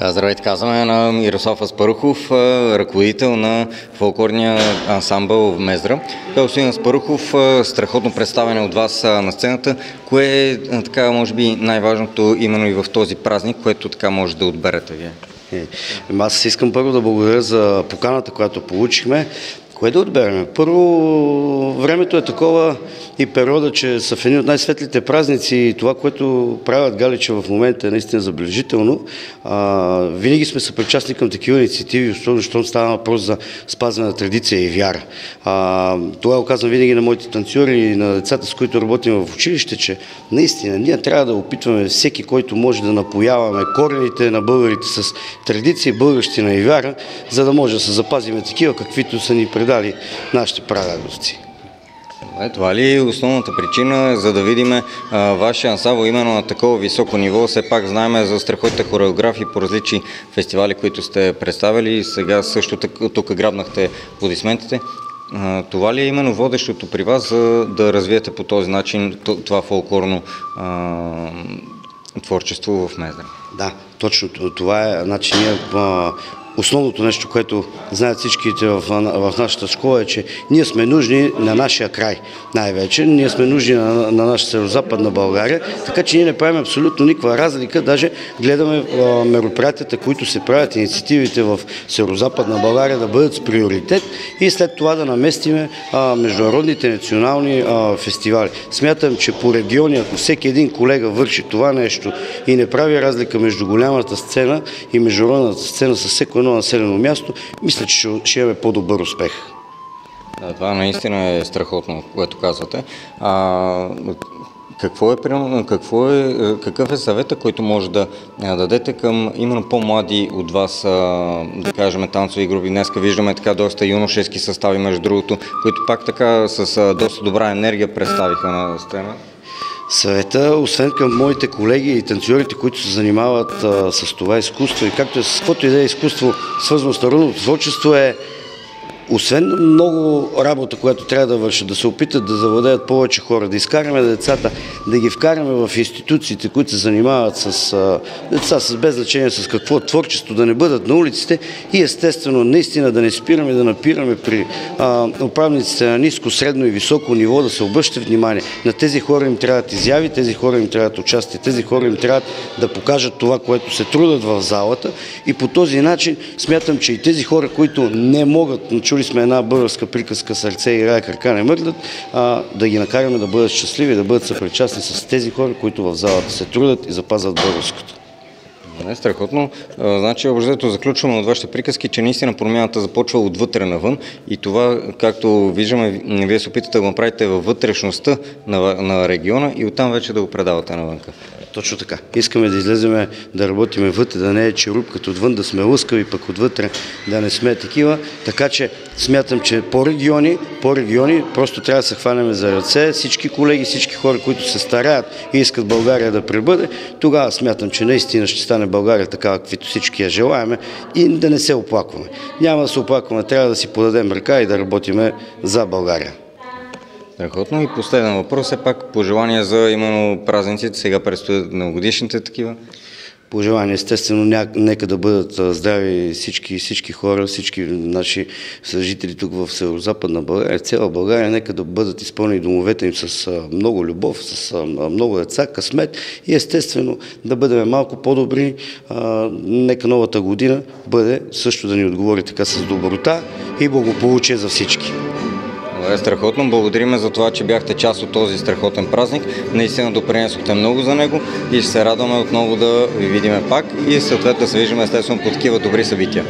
Здравейте, казваме на Мирослав Аспарухов, ръководител на фолклорния ансамбъл в Мездра. Господин Аспарухов, страхотно представяне от вас на сцената. Кое е така, може би, най-важното именно и в този празник, което така може да отберете вие? Аз искам първо да благодаря за поканата, която получихме. Кое да отберем? Първо, времето е такова и периода, че са в едни от най-светлите празници и това, което правят галича в момента е наистина забележително. Винаги сме съпричастни към такива инициативи, защото става въпрос за спазване на традиция и вяра. Това го казвам винаги на моите танцори и на децата, с които работим в училище, че наистина ние трябва да опитваме всеки, който може да напояваме корените на българите с традиция, българщина и вяра, за да може да се запазиме такива, каквито са ни предали нашите прадедовци. Това ли е основната причина, за да видим вашия ансамбъл именно на такова високо ниво? Все пак знаем за страхотните хореографии по различни фестивали, които сте представили. Сега също тук грабнахте аплодисментите. Това ли е именно водещото при вас, за да развиете по този начин това фолклорно творчество в Мездра? Да, точно това е. Значи ние основното нещо, което знаят всичките в нашата школа е, че ние сме нужни на нашия край най-вече. Ние сме нужни на нашата северозападна България, така че ние не правим абсолютно никаква разлика. Даже гледаме мероприятията, които се правят, инициативите в северозападна България да бъдат с приоритет и след това да наместиме международните национални фестивали. Смятам, че по региони, ако всеки един колега върши това нещо и не прави разлика между голямата сцена и международната сцена със всеки едно населено място, мисля, че ще имаме по-добър успех. Да, това наистина е страхотно, което казвате. Какъв е съвета, който може да дадете към именно по-млади от вас, да кажем, танцови групи? Днеска виждаме така доста юношески състави, между другото, които пак така с доста добра енергия представиха на сцена. Съвета, освен към моите колеги и танцорите, които се занимават с това изкуство и както е с каквото и да е изкуство, свързано с народното творчество, е освен много работа, която трябва да вършат, да се опитат да завладеят повече хора, да изкараме децата, да ги вкараме в институциите, които се занимават с деца, с без значение с какво творчество, да не бъдат на улиците и естествено наистина да не спираме да напираме при управниците на ниско, средно и високо ниво, да се обръща внимание. На тези хора им трябват изяви, тези хора им трябват участие, тези хора им трябва да покажат това, което се трудят в залата и по този начин смятам, че и тези хора, които не могат, чули сме една българска приказка "Сърце и рая, крака не мърдат", да ги накараме да бъдат щастливи, да бъдат съпричастни с тези хора, които в залата се трудят и запазват българското. Не, страхотно. Значи, образето заключваме от вашите приказки, че наистина промяната започва отвътре навън и това, както виждаме, вие се опитате да го направите във вътрешността на региона и оттам вече да го предавате навънка. Точно така. Искаме да излеземе, да работиме вътре, да не е черуп, като отвън да сме лъскави, пък отвътре да не сме такива. Така че смятам, че по региони просто трябва да се хванеме за ръце. Всички колеги, всички хора, които се стараят и искат България да пребъде, тогава смятам, че наистина ще стане България такава, каквито всички я желаеме и да не се оплакваме. Няма да се оплакваме, трябва да си подадем ръка и да работиме за България. Страхотно. И последен въпрос, все пак пожелания за именно празниците, сега предстоят новогодишните такива. Пожелания, естествено, нека да бъдат здрави всички хора, всички наши съжители тук в северозападна България, цяла България, нека да бъдат изпълнени домовете им с много любов, с много деца, късмет и естествено да бъдем малко по-добри. Нека новата година бъде също да ни отговори така с доброта и благополучие за всички. Страхотно. Благодарим за това, че бяхте част от този страхотен празник. Наистина допринесохте много за него и ще се радваме отново да ви видим пак и съответно да се виждаме естествено по такива добри събития.